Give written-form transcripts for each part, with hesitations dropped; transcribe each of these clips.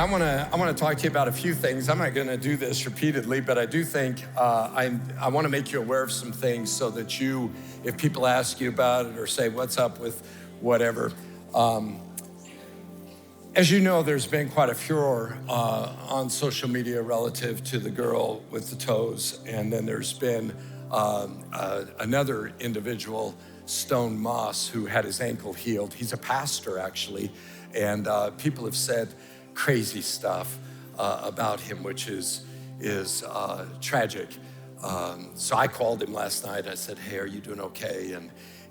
I want to talk to you about a few things. I'm not going to do this repeatedly, but I do think I want to make you aware of some things so that you, if people ask you about it or say, what's up with whatever. As you know, there's been quite a furor on social media relative to the girl with the toes. And then there's been another individual, Stone Moss, who had his ankle healed. He's a pastor, actually. And people have said crazy stuff about him, which is tragic. So I called him last night. I said, hey, are you doing okay?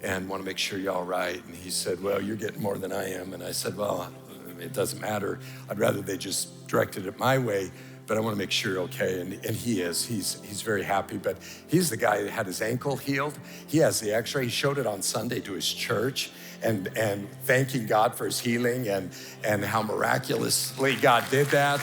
And want to make sure you're all right. And he said, well, you're getting more than I am. And I said, well, it doesn't matter. I'd rather they just directed it my way, but I want to make sure you're okay. And he is. He's very happy. But he's the guy that had his ankle healed. He has the x-ray. He showed it on Sunday to his church and thanking God for his healing and how miraculously God did that.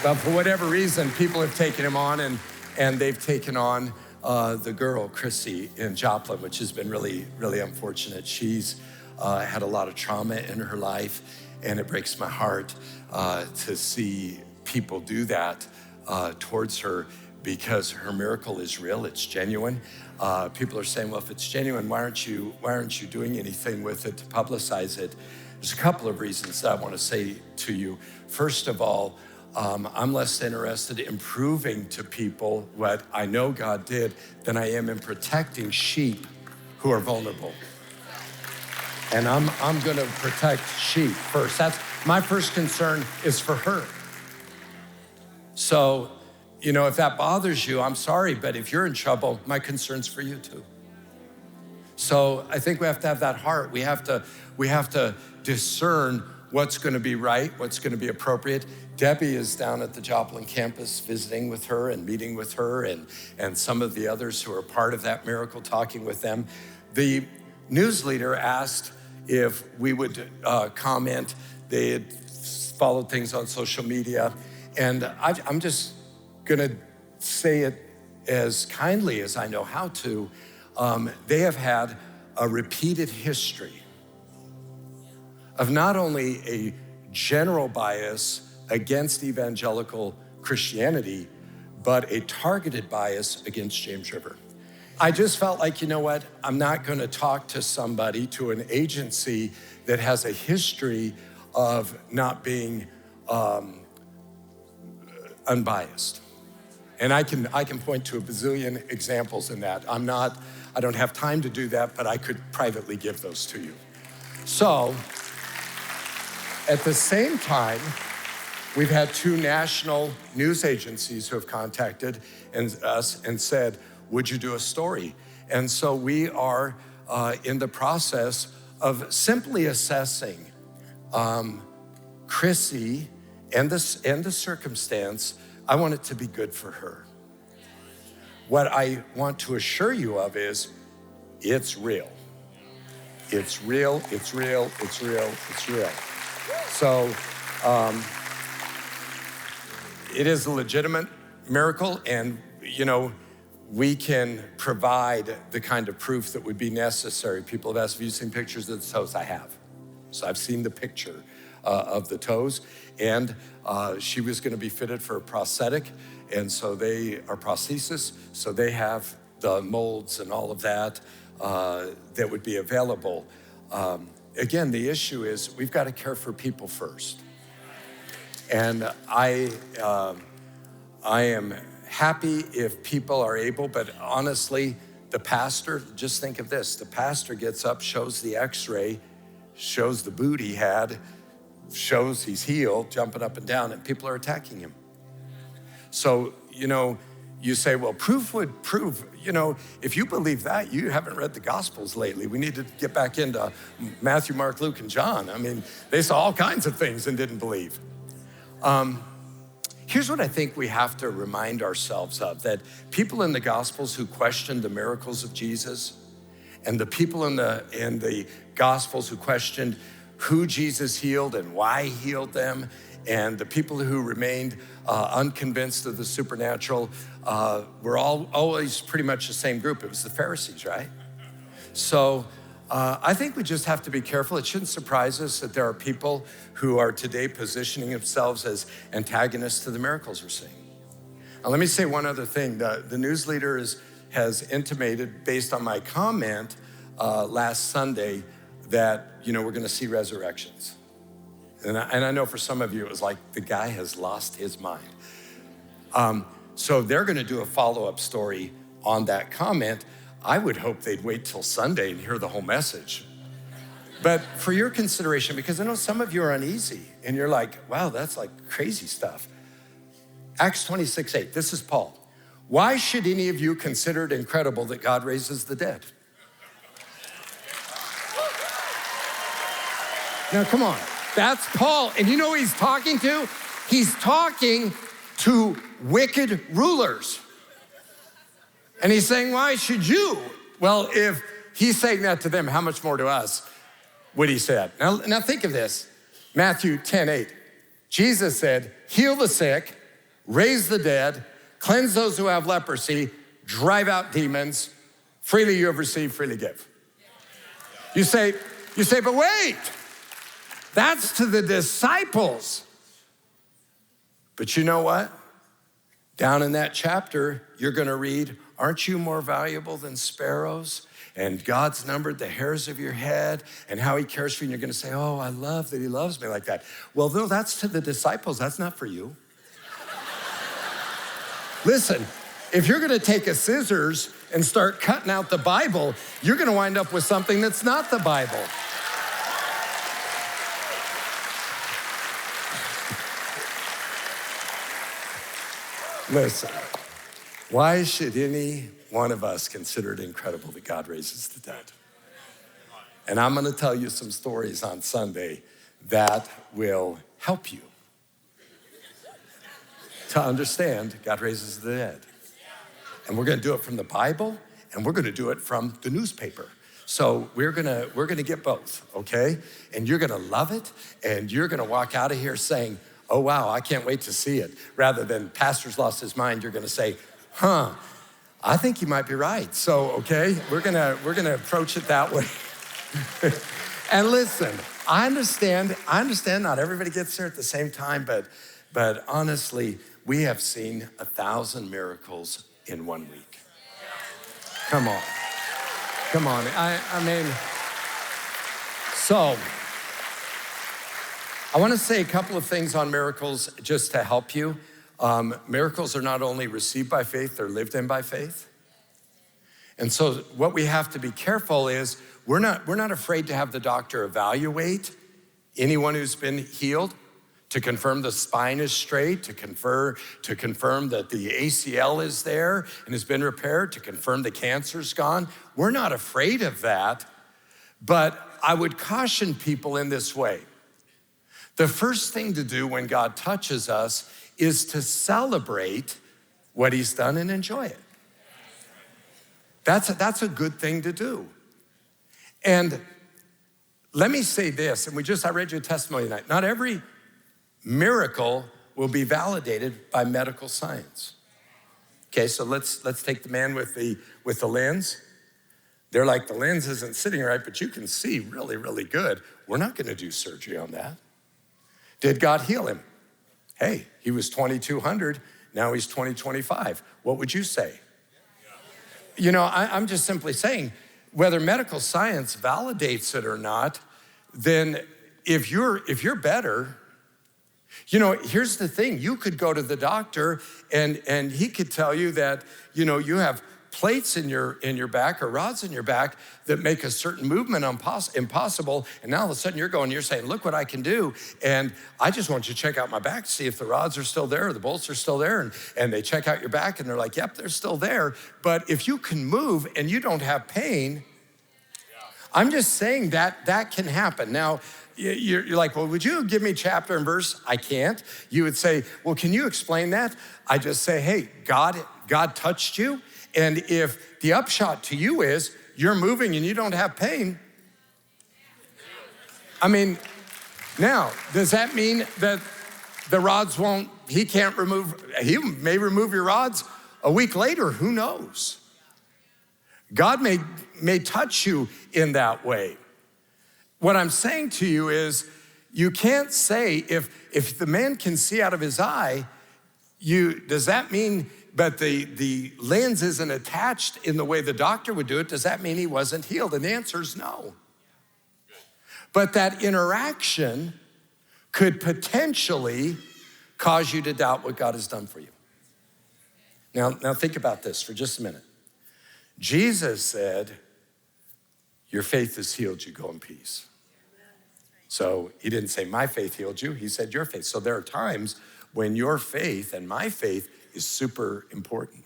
But for whatever reason, people have taken him on and they've taken on the girl, Chrissy, in Joplin, which has been really, really unfortunate. She's had a lot of trauma in her life, and it breaks my heart to see people do that towards her, because her miracle is real, it's genuine. People are saying, well, if it's genuine, why aren't you doing anything with it to publicize it? There's a couple of reasons that I want to say to you. First of all, I'm less interested in proving to people what I know God did than I am in protecting sheep who are vulnerable. And I'm gonna protect sheep first. That's my first concern, is for her. So, if that bothers you, I'm sorry, but if you're in trouble, my concern's for you too. So I think we have to have that heart. We have to discern what's gonna be right, what's gonna be appropriate. Debbie is down at the Joplin campus visiting with her and meeting with her and some of the others who are part of that miracle, talking with them. The news leader asked if we would comment. They had followed things on social media. And I'm just gonna say it as kindly as I know how to. They have had a repeated history of not only a general bias against evangelical Christianity, but a targeted bias against James River. I just felt like, I'm not gonna talk to somebody, to an agency that has a history of not being unbiased. And I can point to a bazillion examples in that. I don't have time to do that, but I could privately give those to you. So, at the same time, we've had two national news agencies who have contacted us and said, would you do a story? And so we are in the process of simply assessing Chrissy and the circumstance. I want it to be good for her. What I want to assure you of is it's real. It's real, it's real, it's real, it's real. So it is a legitimate miracle, and we can provide the kind of proof that would be necessary. People have asked, have you seen pictures of the toes? I have. So I've seen the picture of the toes, and she was gonna be fitted for a prosthetic, and so they are prosthesis, so they have the molds and all of that that would be available. Again, the issue is we've got to care for people first. And I am happy if people are able, but honestly, the pastor, just think of this, the pastor gets up, shows the x-ray, shows the boot he had, shows he's healed, jumping up and down, and people are attacking him. So, you say, well, proof would prove, if you believe that, you haven't read the Gospels lately. We need to get back into Matthew, Mark, Luke, and John. I mean, they saw all kinds of things and didn't believe. Here's what I think we have to remind ourselves of, that people in the Gospels who questioned the miracles of Jesus, and the people in the Gospels who questioned who Jesus healed and why he healed them, and the people who remained unconvinced of the supernatural were always pretty much the same group. It was the Pharisees, right? So I think we just have to be careful. It shouldn't surprise us that there are people who are today positioning themselves as antagonists to the miracles we're seeing. Now, let me say one other thing. The news leader has intimated, based on my comment last Sunday, that we're going to see resurrections. And I know for some of you, it was like, the guy has lost his mind. So they're going to do a follow-up story on that comment. I would hope they'd wait till Sunday and hear the whole message. But for your consideration, because I know some of you are uneasy and you're like, wow, that's like crazy stuff. Acts 26:8, this is Paul. Why should any of you consider it incredible that God raises the dead? Now, come on. That's Paul. And you know who he's talking to? He's talking to wicked rulers. And he's saying, why should you? Well, if he's saying that to them, how much more to us would he say that? Now think of this. Matthew 10:8. Jesus said, heal the sick, raise the dead, cleanse those who have leprosy, drive out demons. Freely you have received, freely give. You say, but wait, that's to the disciples. But you know what? Down in that chapter, you're gonna read, aren't you more valuable than sparrows? And God's numbered the hairs of your head and how he cares for you. And you're gonna say, oh, I love that he loves me like that. Well, no, that's to the disciples. That's not for you. Listen, if you're gonna take a scissors and start cutting out the Bible, you're gonna wind up with something that's not the Bible. Listen, why should any one of us consider it incredible that God raises the dead? And I'm gonna tell you some stories on Sunday that will help you to understand God raises the dead. And we're gonna do it from the Bible, and we're gonna do it from the newspaper. So we're gonna get both, okay? And you're gonna love it, and you're gonna walk out of here saying, oh wow, I can't wait to see it. Rather than pastor's lost his mind, you're gonna say, I think you might be right. So, okay, we're gonna approach it that way. And listen, I understand not everybody gets there at the same time, but honestly, we have seen 1,000 miracles in 1 week. Come on. I mean, so I want to say a couple of things on miracles just to help you. Miracles are not only received by faith, they're lived in by faith. And so what we have to be careful is we're not afraid to have the doctor evaluate anyone who's been healed to confirm the spine is straight, to confirm that the ACL is there and has been repaired, to confirm the cancer's gone. We're not afraid of that, but I would caution people in this way. The first thing to do when God touches us is to celebrate what he's done and enjoy it. That's a good thing to do. And let me say this, and I read you a testimony tonight. Not every miracle will be validated by medical science. Okay, so let's take the man with the lens. They're like, the lens isn't sitting right, but you can see really, really good. We're not gonna do surgery on that. Did God heal him? Hey, he was 2,200, now he's 20/25. What would you say? You know, I'm just simply saying, whether medical science validates it or not, then if you're better, you know, here's the thing. You could go to the doctor and he could tell you that, you know, you have plates in your back or rods in your back that make a certain movement impossible. And now all of a sudden you're saying, look what I can do. And I just want you to check out my back to see if the rods are still there or the bolts are still there. And they check out your back and they're like, yep, they're still there. But if you can move and you don't have pain, I'm just saying that can happen. Now, you're like, well, would you give me chapter and verse? I can't. You would say, well, can you explain that? I just say, hey, God touched you. And if the upshot to you is you're moving and you don't have pain, I mean, now, does that mean that the rods he may remove your rods a week later? Who knows? God may touch you in that way. What I'm saying to you is, you can't say, if the man can see out of his eye, does that mean, but the lens isn't attached in the way the doctor would do it, does that mean he wasn't healed? And the answer is no. But that interaction could potentially cause you to doubt what God has done for you. Now think about this for just a minute. Jesus said, your faith has healed you, go in peace. So he didn't say my faith healed you, he said your faith. So there are times when your faith and my faith is super important.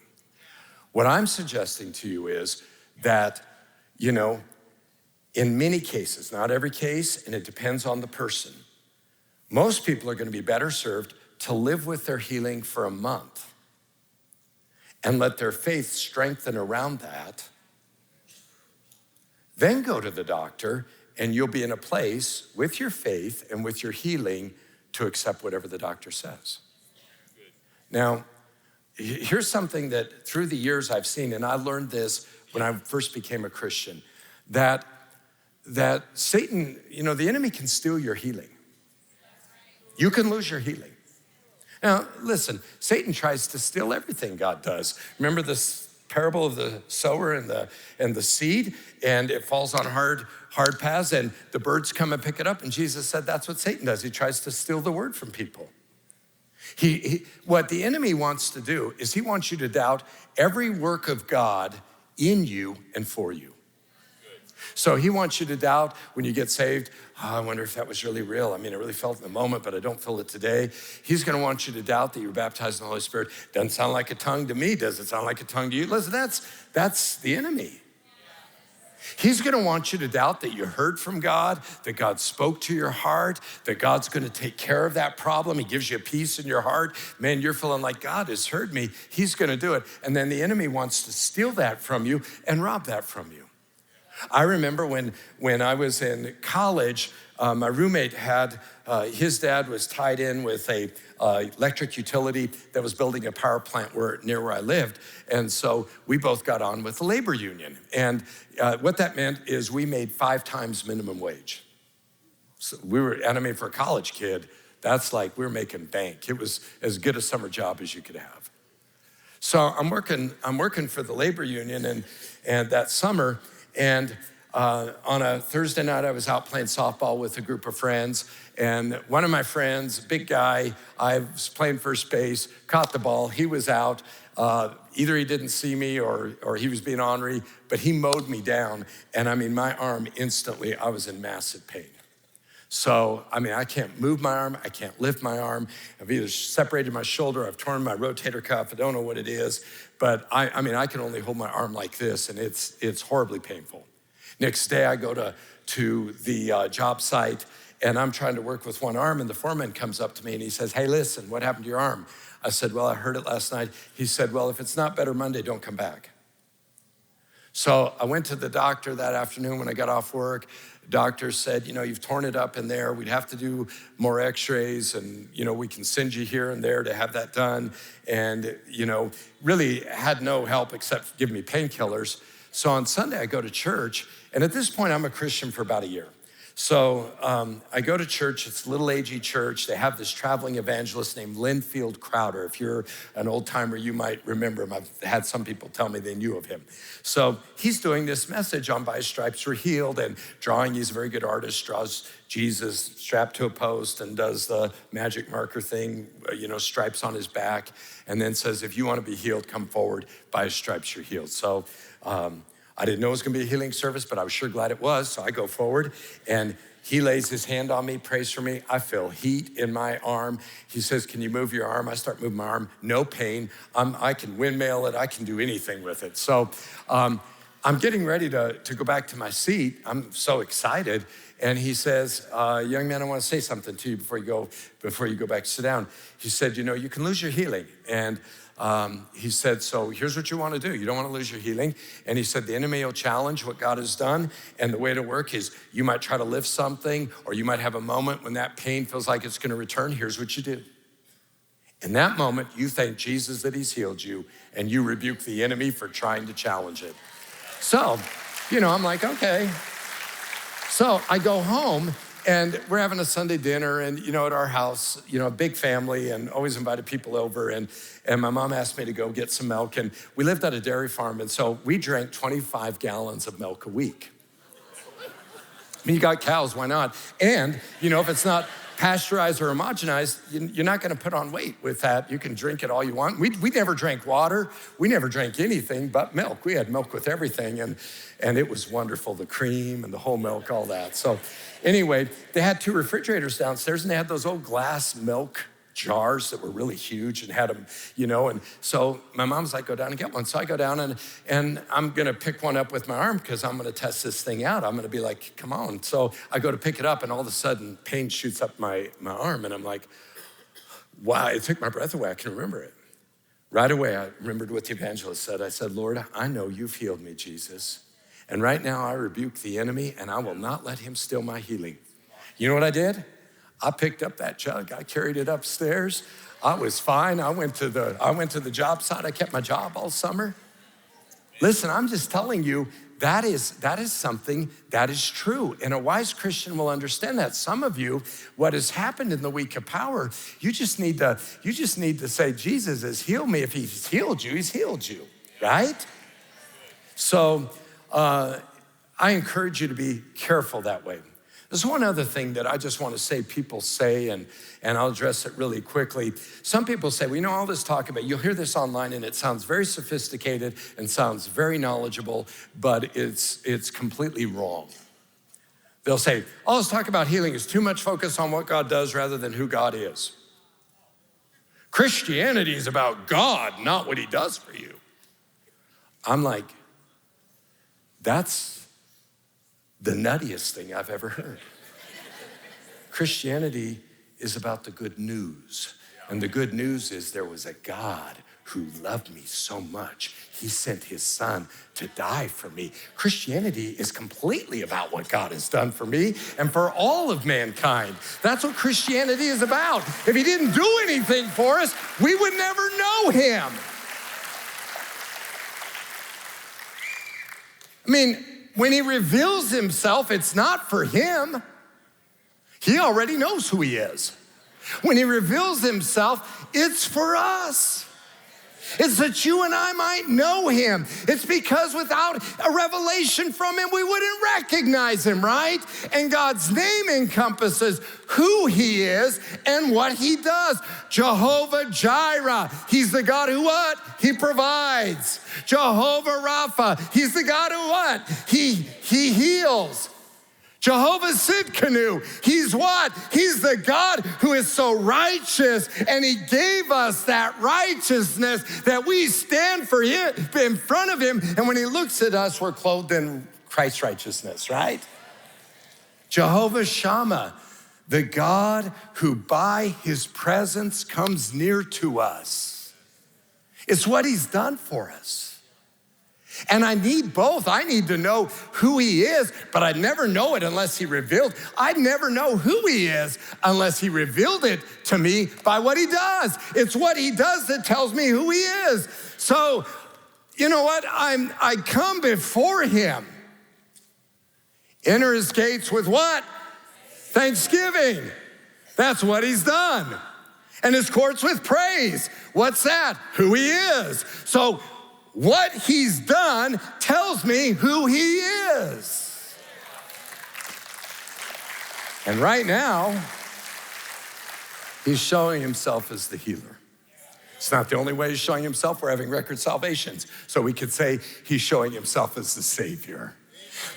What I'm suggesting to you is that, in many cases, not every case, and it depends on the person, most people are gonna be better served to live with their healing for a month and let their faith strengthen around that, then go to the doctor, and you'll be in a place with your faith and with your healing to accept whatever the doctor says. Now, here's something that through the years I've seen, and I learned this when I first became a Christian, that Satan, the enemy can steal your healing. You can lose your healing. Now, listen, Satan tries to steal everything God does. Remember this parable of the sower and the seed, and it falls on hard paths, and the birds come and pick it up, and Jesus said that's what Satan does. He tries to steal the word from people. What the enemy wants to do is he wants you to doubt every work of God in you and for you. So he wants you to doubt when you get saved, I wonder if that was really real. I really felt it in the moment, but I don't feel it today. He's gonna want you to doubt that you were baptized in the Holy Spirit. Doesn't sound like a tongue to me. Does it sound like a tongue to you? Listen, that's the enemy. He's gonna want you to doubt that you heard from God, that God spoke to your heart, that God's gonna take care of that problem. He gives you a peace in your heart. Man, you're feeling like God has heard me. He's gonna do it. And then the enemy wants to steal that from you and rob that from you. I remember when I was in college, my roommate had, his dad was tied in with a electric utility that was building a power plant near where I lived. And so we both got on with the labor union. And what that meant is we made 5 times minimum wage. So for a college kid, that's like we were making bank. It was as good a summer job as you could have. So I'm working for the labor union and that summer, and on a Thursday night, I was out playing softball with a group of friends, and one of my friends, big guy, I was playing first base, caught the ball. He was out. Either he didn't see me or he was being ornery, but he mowed me down, and my arm instantly, I was in massive pain. So, I can't move my arm. I can't lift my arm. I've either separated my shoulder, I've torn my rotator cuff. I don't know what it is, but I can only hold my arm like this, and it's horribly painful. Next day, I go to the job site, and I'm trying to work with one arm, and the foreman comes up to me, and he says, hey, listen, what happened to your arm? I said, well, I heard it last night. He said, well, if it's not better Monday, don't come back. So I went to the doctor that afternoon when I got off work. The doctor said, you've torn it up in there. We'd have to do more x-rays, and, we can send you here and there to have that done. And, really had no help except give me painkillers. So on Sunday, I go to church, and at this point, I'm a Christian for about a year. So I go to church. It's a little agey church. They have this traveling evangelist named Linfield Crowder. If you're an old timer, you might remember him. I've had some people tell me they knew of him. So he's doing this message on by his stripes we're healed, and he's a very good artist, draws Jesus strapped to a post and does the magic marker thing, stripes on his back, and then says, if you want to be healed, come forward. By his stripes you're healed. So I didn't know it was gonna be a healing service, but I was sure glad it was. So I go forward, and he lays his hand on me, prays for me. I feel heat in my arm. He says, can you move your arm? I start moving my arm, no pain. I can windmill it, I can do anything with it. So I'm getting ready to go back to my seat. I'm so excited. And he says, young man, I wanna say something to you before you go back to sit down. He said, you can lose your healing. And he said, so here's what you want to do. You don't want to lose your healing. And he said, the enemy will challenge what God has done. And the way to work is you might try to lift something, or you might have a moment when that pain feels like it's going to return. Here's what you do. In that moment, you thank Jesus that he's healed you, and you rebuke the enemy for trying to challenge it. So, I'm like, okay. So I go home and we're having a Sunday dinner and, at our house, a big family and always invited people over. And my mom asked me to go get some milk. And we lived at a dairy farm. And so we drank 25 gallons of milk a week. I mean, you got cows, why not? And, if it's not pasteurized or homogenized, you're not gonna put on weight with that. You can drink it all you want. We never drank water. We never drank anything but milk. We had milk with everything, and it was wonderful, the cream and the whole milk, all that. So anyway, they had 2 refrigerators downstairs, and they had those old glass milk jars that were really huge and had them, and so my mom's like, go down and get one. So I go down and I'm gonna pick one up with my arm because I'm gonna test this thing out. I'm gonna be like, come on. So I go to pick it up and all of a sudden pain shoots up my arm and I'm like, wow, it took my breath away. I can remember it. Right away, I remembered what the evangelist said. I said, Lord, I know you've healed me, Jesus. And right now I rebuke the enemy and I will not let him steal my healing. You know what I did? I picked up that jug, I carried it upstairs. I was fine. I went to the job site. I kept my job all summer. Listen, I'm just telling you, that is something that is true. And a wise Christian will understand that. Some of you, what has happened in the week of power, you just need to say, Jesus has healed me. If he's healed you, right? So I encourage you to be careful that way. There's one other thing that I just want to say people say, and I'll address it really quickly. Some people say, well, all this talk about, you'll hear this online and it sounds very sophisticated and sounds very knowledgeable, but it's completely wrong. They'll say, all this talk about healing is too much focus on what God does rather than who God is. Christianity is about God, not what he does for you. I'm like, that's the nuttiest thing I've ever heard. Christianity is about the good news. And the good news is there was a God who loved me so much. He sent his son to die for me. Christianity is completely about what God has done for me and for all of mankind. That's what Christianity is about. If he didn't do anything for us, we would never know him. I mean, when he reveals himself, it's not for him. He already knows who he is. When he reveals himself, it's for us. It's that you and I might know him. It's because without a revelation from him, we wouldn't recognize him, right? And God's name encompasses who he is and what he does. Jehovah Jireh, he's the God who what? He provides. Jehovah Rapha, he's the God who what? He heals. Jehovah Sidkenu, he's what? He's the God who is so righteous, and he gave us that righteousness that we stand for him, in front of him, and when he looks at us, we're clothed in Christ's righteousness, right? Jehovah Shammah, the God who by his presence comes near to us. It's what he's done for us. And I need both. I need to know who he is, but I'd never know it unless he revealed. I'd never know who he is unless he revealed it to me by what he does. It's what he does that tells me who he is. So, you know what? I come before him. Enter his gates with what? Thanksgiving. That's what he's done. And his courts with praise. What's that? Who he is. So, what he's done tells me who he is. And right now, he's showing himself as the healer. It's not the only way he's showing himself. We're having record salvations. So we could say he's showing himself as the Savior.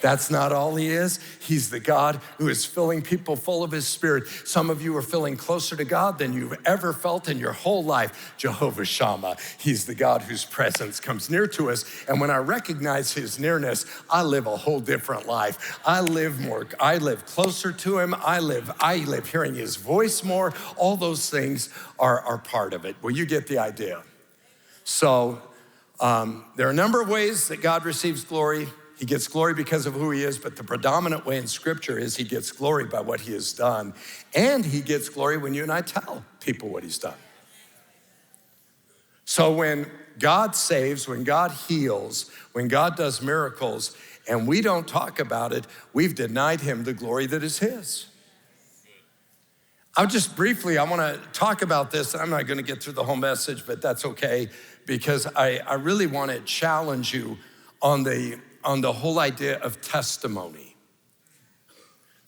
That's not all he is. He's the God who is filling people full of his Spirit. Some of you are feeling closer to God than you've ever felt in your whole life. Jehovah Shammah, he's the God whose presence comes near to us. And when I recognize his nearness, I live a whole different life. I live closer to him. I live hearing his voice more. All those things are part of it. Well, you get the idea. So there are a number of ways that God receives glory. He gets glory because of who he is, but the predominant way in Scripture is he gets glory by what he has done, and he gets glory when you and I tell people what he's done. So when God saves, when God heals, when God does miracles, and we don't talk about it, we've denied him the glory that is his. I want to talk about this. I'm not going to get through the whole message, but that's okay, because I really want to challenge you on the whole idea of testimony.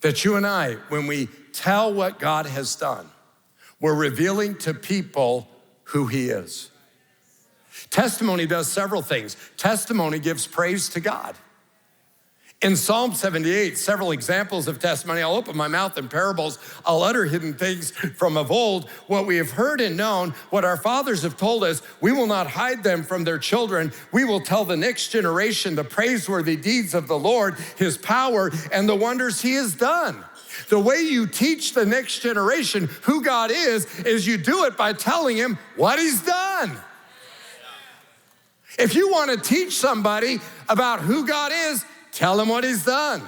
That you and I, when we tell what God has done, we're revealing to people who he is. Testimony does several things. Testimony gives praise to God. In Psalm 78, several examples of testimony. I'll open my mouth in parables. I'll utter hidden things from of old. What we have heard and known, what our fathers have told us, we will not hide them from their children. We will tell the next generation the praiseworthy deeds of the Lord, his power, and the wonders he has done. The way you teach the next generation who God is you do it by telling him what he's done. If you want to teach somebody about who God is, tell them what he's done.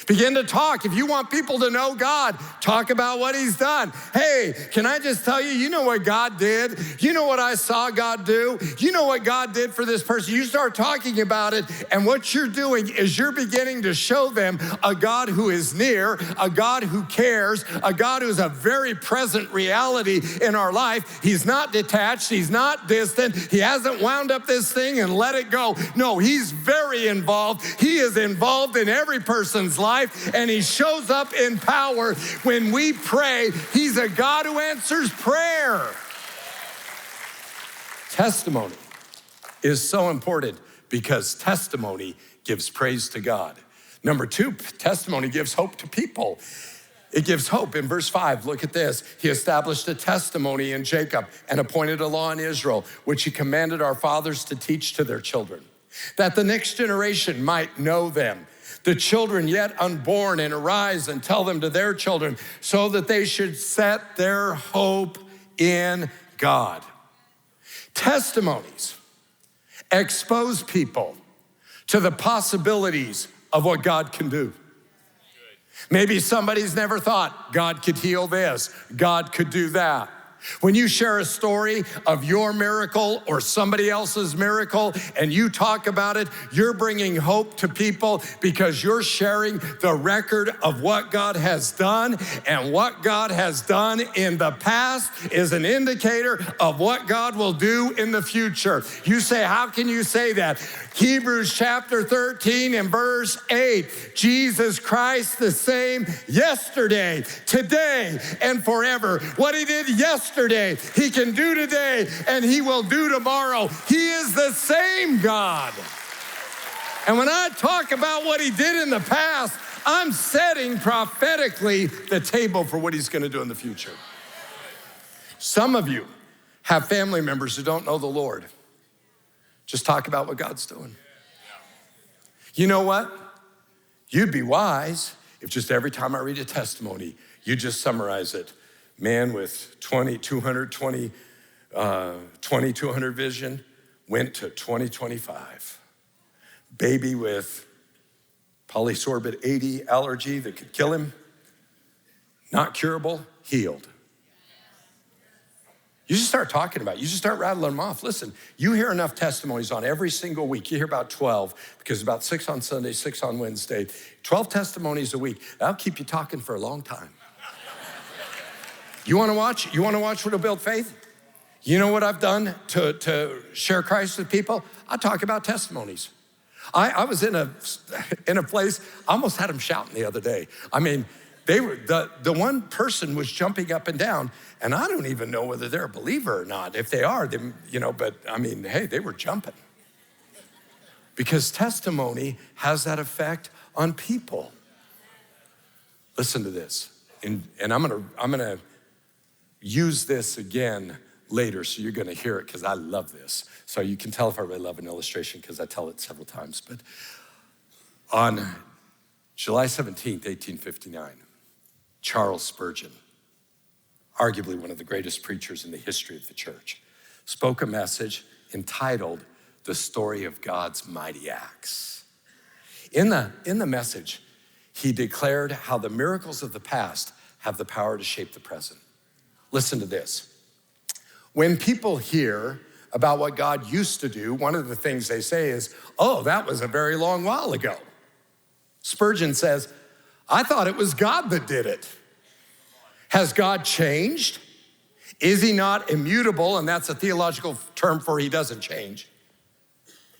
Begin to talk. If you want people to know God, talk about what he's done. Hey, can I just tell you, you know what God did? You know what I saw God do? You know what God did for this person? You start talking about it, and what you're doing is you're beginning to show them a God who is near, a God who cares, a God who's a very present reality in our life. He's not detached. He's not distant. He hasn't wound up this thing and let it go. No, he's very involved. He is involved in every person's life, and he shows up in power when we pray. He's a God who answers prayer. Testimony is so important because testimony gives praise to God. Number two, testimony gives hope to people. It gives hope. In verse 5, look at this. He established a testimony in Jacob and appointed a law in Israel, which he commanded our fathers to teach to their children, that the next generation might know them, the children yet unborn, and arise and tell them to their children, so that they should set their hope in God. Testimonies expose people to the possibilities of what God can do. Maybe somebody's never thought God could heal this, God could do that. When you share a story of your miracle or somebody else's miracle and you talk about it, you're bringing hope to people because you're sharing the record of what God has done, and what God has done in the past is an indicator of what God will do in the future. You say, how can you say that? Hebrews chapter 13 and verse 8, Jesus Christ the same yesterday, today, and forever. What he did yesterday, he can do today, and he will do tomorrow. He is the same God. And when I talk about what he did in the past, I'm setting prophetically the table for what he's going to do in the future. Some of you have family members who don't know the Lord. Just talk about what God's doing. You know what? You'd be wise if just every time I read a testimony, you just summarize it. Man with 20/200 vision went to 20/25. Baby with polysorbate 80 allergy that could kill him, not curable, healed. You just start talking about it. You just start rattling them off. Listen, you hear enough testimonies on every single week. You hear about 12, because about 6 on Sunday, 6 on Wednesday, 12 testimonies a week. That'll keep you talking for a long time. You wanna watch? You wanna watch what'll build faith? You know what I've done to share Christ with people? I talk about testimonies. I was in a place, I almost had them shouting the other day. I mean, they were the one person was jumping up and down, and I don't even know whether they're a believer or not. If they are, then, but I mean, hey, they were jumping. Because testimony has that effect on people. Listen to this, and I'm gonna use this again later, so you're gonna hear it because I love this. So you can tell if I really love an illustration because I tell it several times. But on July 17th, 1859, Charles Spurgeon, arguably one of the greatest preachers in the history of the church, spoke a message entitled, "The Story of God's Mighty Acts." In the message, he declared how the miracles of the past have the power to shape the present. Listen to this. When people hear about what God used to do, one of the things they say is, oh, that was a very long while ago. Spurgeon says, I thought it was God that did it. Has God changed? Is he not immutable? And that's a theological term for he doesn't change.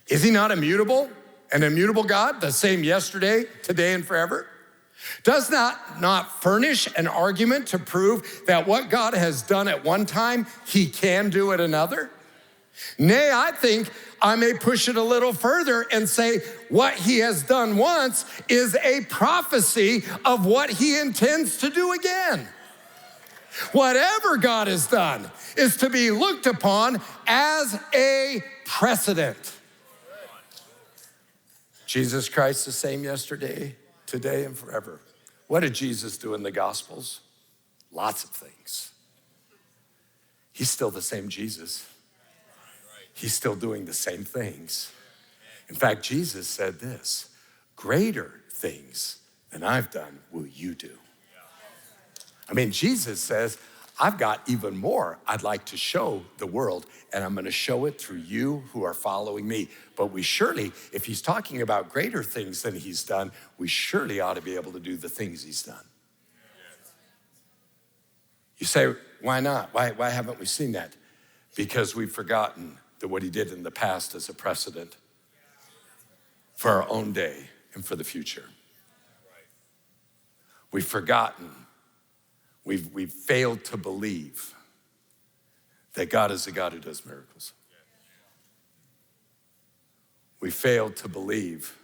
Is he not immutable? An immutable God, the same yesterday, today, and forever? Does that not furnish an argument to prove that what God has done at one time, he can do at another? Nay, I think I may push it a little further and say what he has done once is a prophecy of what he intends to do again. Whatever God has done is to be looked upon as a precedent. Jesus Christ the same yesterday, today, and forever. What did Jesus do in the Gospels? Lots of things. He's still the same Jesus. He's still doing the same things. In fact, Jesus said this, greater things than I've done will you do. I mean, Jesus says, I've got even more I'd like to show the world, and I'm gonna show it through you who are following me. But we surely, if he's talking about greater things than he's done, we surely ought to be able to do the things he's done. You say, why not? Why haven't we seen that? Because we've forgotten that what he did in the past is a precedent for our own day and for the future. We've forgotten. We've failed to believe that God is a God who does miracles. We failed to believe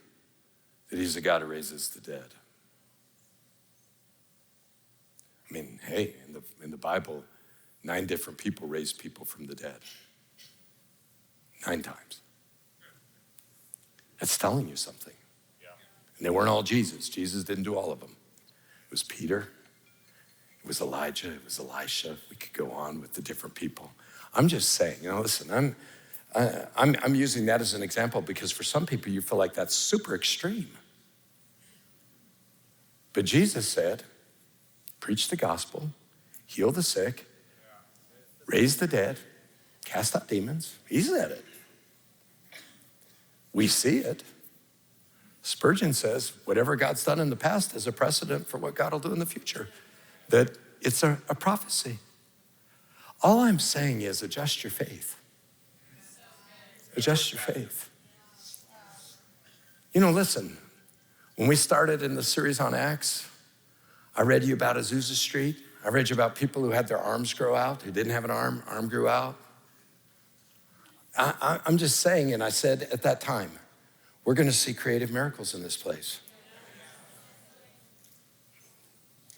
that he's a God who raises the dead. I mean, hey, in the Bible, 9 different people raised people from the dead. 9 times. That's telling you something. And they weren't all Jesus. Jesus didn't do all of them. It was Peter. It was Elijah, it was Elisha. We could go on with the different people. I'm just saying, listen, I'm using that as an example because for some people you feel like that's super extreme. But Jesus said, preach the gospel, heal the sick, raise the dead, cast out demons. He said it. We see it. Spurgeon says, whatever God's done in the past is a precedent for what God will do in the future. That it's a prophecy. All I'm saying is adjust your faith. Adjust your faith. Listen, when we started in the series on Acts, I read you about Azusa Street. I read you about people who had their arms grow out, who didn't have an arm grew out. I'm just saying, and I said at that time, we're gonna see creative miracles in this place.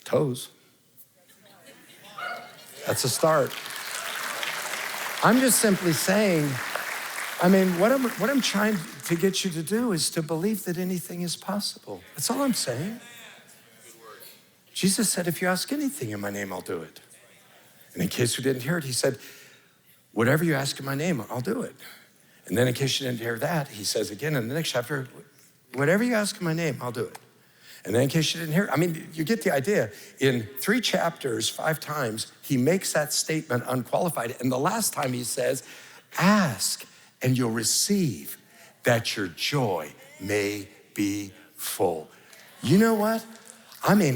Toes. That's a start. I'm just simply saying, what I'm trying to get you to do is to believe that anything is possible. That's all I'm saying. Jesus said, if you ask anything in my name, I'll do it. And in case you didn't hear it, he said, whatever you ask in my name, I'll do it. And then in case you didn't hear that, he says again in the next chapter, whatever you ask in my name, I'll do it. And then in case you didn't hear, you get the idea. In 3 chapters, 5 times, he makes that statement unqualified. And the last time he says, ask and you'll receive that your joy may be full. You know what? I'm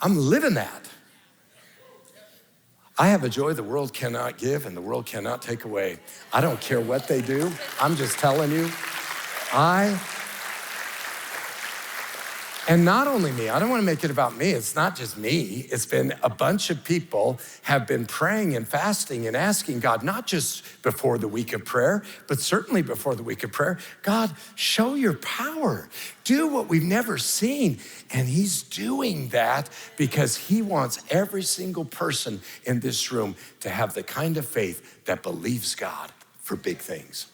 living that. I have a joy the world cannot give and the world cannot take away. I don't care what they do. I'm just telling you, and not only me, I don't want to make it about me. It's not just me. It's been a bunch of people have been praying and fasting and asking God, not just before the week of prayer, but certainly before the week of prayer, God, show your power. Do what we've never seen. And he's doing that because he wants every single person in this room to have the kind of faith that believes God for big things.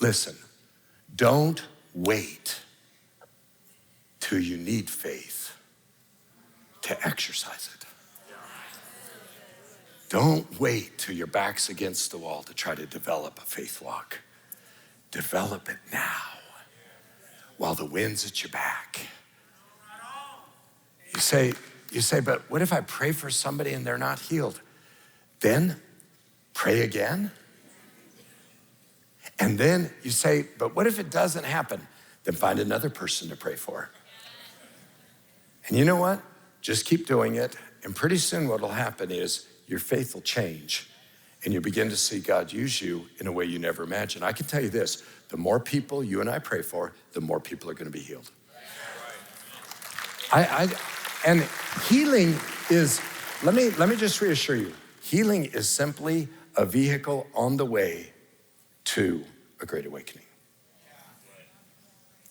Listen, don't wait till you need faith to exercise it. Don't wait till your back's against the wall to try to develop a faith walk. Develop it now while the wind's at your back. You say, but what if I pray for somebody and they're not healed? Then Pray again. And then you say, but what if it doesn't happen? Then find another person to pray for. And you know what? Just keep doing it. And pretty soon what will happen is your faith will change and you begin to see God use you in a way you never imagined. I can tell you this, the more people you and I pray for, the more people are gonna be healed. And healing is, let me just reassure you, healing is simply a vehicle on the way to a great awakening.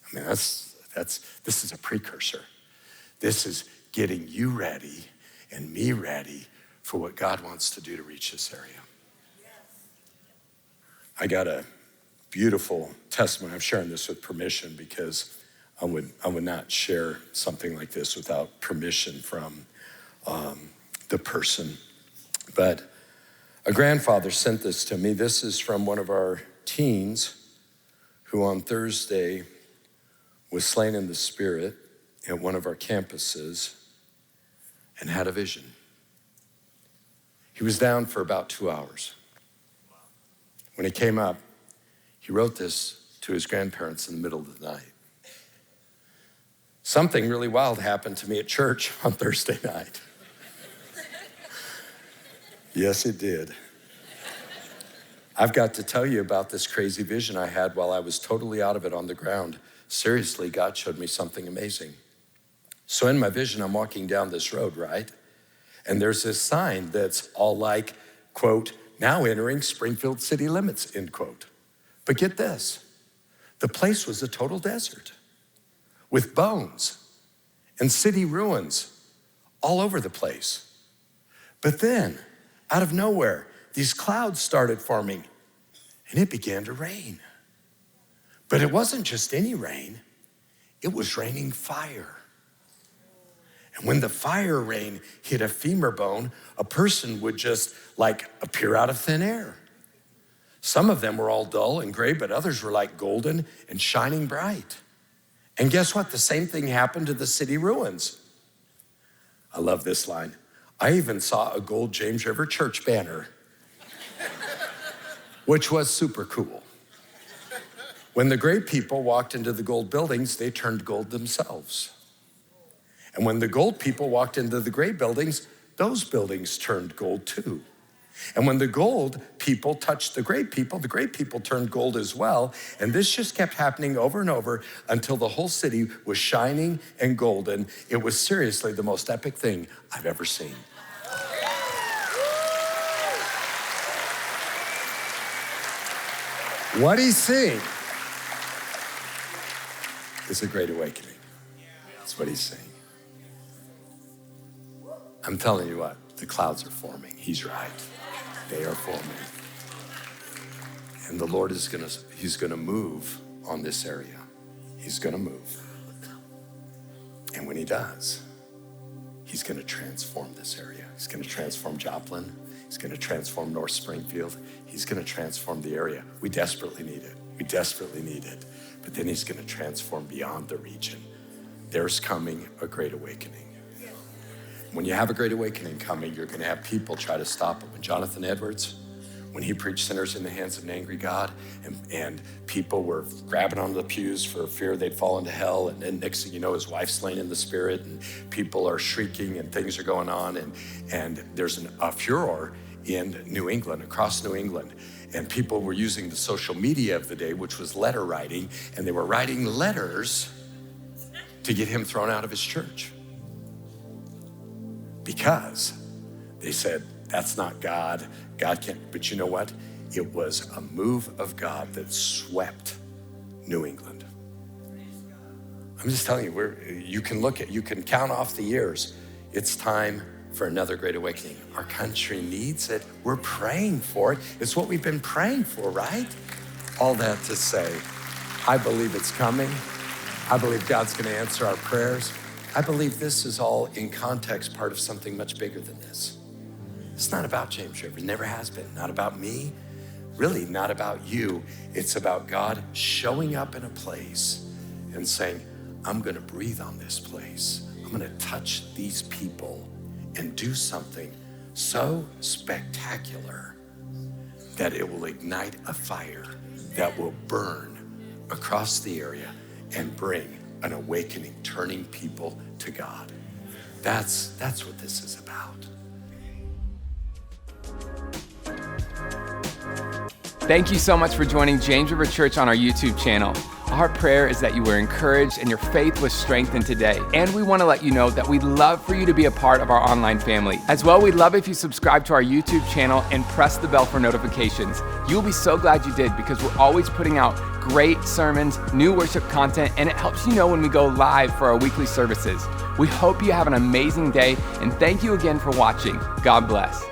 I mean, this is a precursor. This is getting you ready and me ready for what God wants to do to reach this area. I got a beautiful testimony. I'm sharing this with permission because I would not share something like this without permission from the person. But a grandfather sent this to me. This is from one of our teens who on Thursday was slain in the spirit at one of our campuses and had a vision. He was down for about 2 hours. When he came up, he wrote this to his grandparents in the middle of the night. Something really wild happened to me at church on Thursday night. Yes, it did. I've got to tell you about this crazy vision I had while I was totally out of it on the ground. Seriously, God showed me something amazing. So in my vision, I'm walking down this road, right? And there's this sign that's all like, quote, now entering Springfield city limits, end quote. But get this, the place was a total desert with bones and city ruins all over the place. But then, out of nowhere, these clouds started forming and it began to rain. But it wasn't just any rain, it was raining fire. And when the fire rain hit a femur bone, a person would just like appear out of thin air. Some of them were all dull and gray, but others were like golden and shining bright. And guess what? The same thing happened to the city ruins. I love this line. I even saw a gold James River Church banner, which was super cool. When the gray people walked into the gold buildings, they turned gold themselves. And when the gold people walked into the gray buildings, those buildings turned gold too. And when the gold people touched the gray people turned gold as well. And this just kept happening over and over until the whole city was shining and golden. It was seriously the most epic thing I've ever seen. What he's seeing is a great awakening. That's what he's saying. I'm telling you what, the clouds are forming. He's right. They are forming. And the Lord is he's gonna move on this area. He's gonna move. And when he does, he's gonna transform this area. He's gonna transform Joplin. He's gonna transform North Springfield. He's gonna transform the area. We desperately need it. We desperately need it. But then he's gonna transform beyond the region. There's coming a great awakening. When you have a great awakening coming, you're gonna have people try to stop it. When Jonathan Edwards, when he preached sinners in the hands of an angry God, and people were grabbing onto the pews for fear they'd fall into hell, and then next thing you know, his wife's slain in the spirit, and people are shrieking, and things are going on, and there's a furor in New England, across New England, and people were using the social media of the day, which was letter writing, and they were writing letters to get him thrown out of his church. Because they said, that's not God. God can't, but you know what? It was a move of God that swept New England. I'm just telling you, you can count off the years. It's time for another great awakening. Our country needs it. We're praying for it. It's what we've been praying for, right? All that to say, I believe it's coming. I believe God's gonna answer our prayers. I believe this is all in context part of something much bigger than this. It's not about James River, it never has been. Not about me, really not about you. It's about God showing up in a place and saying, I'm gonna breathe on this place. I'm gonna touch these people and do something so spectacular that it will ignite a fire that will burn across the area and bring an awakening, turning people to God. That's what this is about. Thank you so much for joining James River Church on our YouTube channel. Our prayer is that you were encouraged and your faith was strengthened today. And we want to let you know that we'd love for you to be a part of our online family. As well, we'd love if you subscribe to our YouTube channel and press the bell for notifications. You'll be so glad you did, because we're always putting out great sermons, new worship content, and it helps you know when we go live for our weekly services. We hope you have an amazing day, and thank you again for watching. God bless.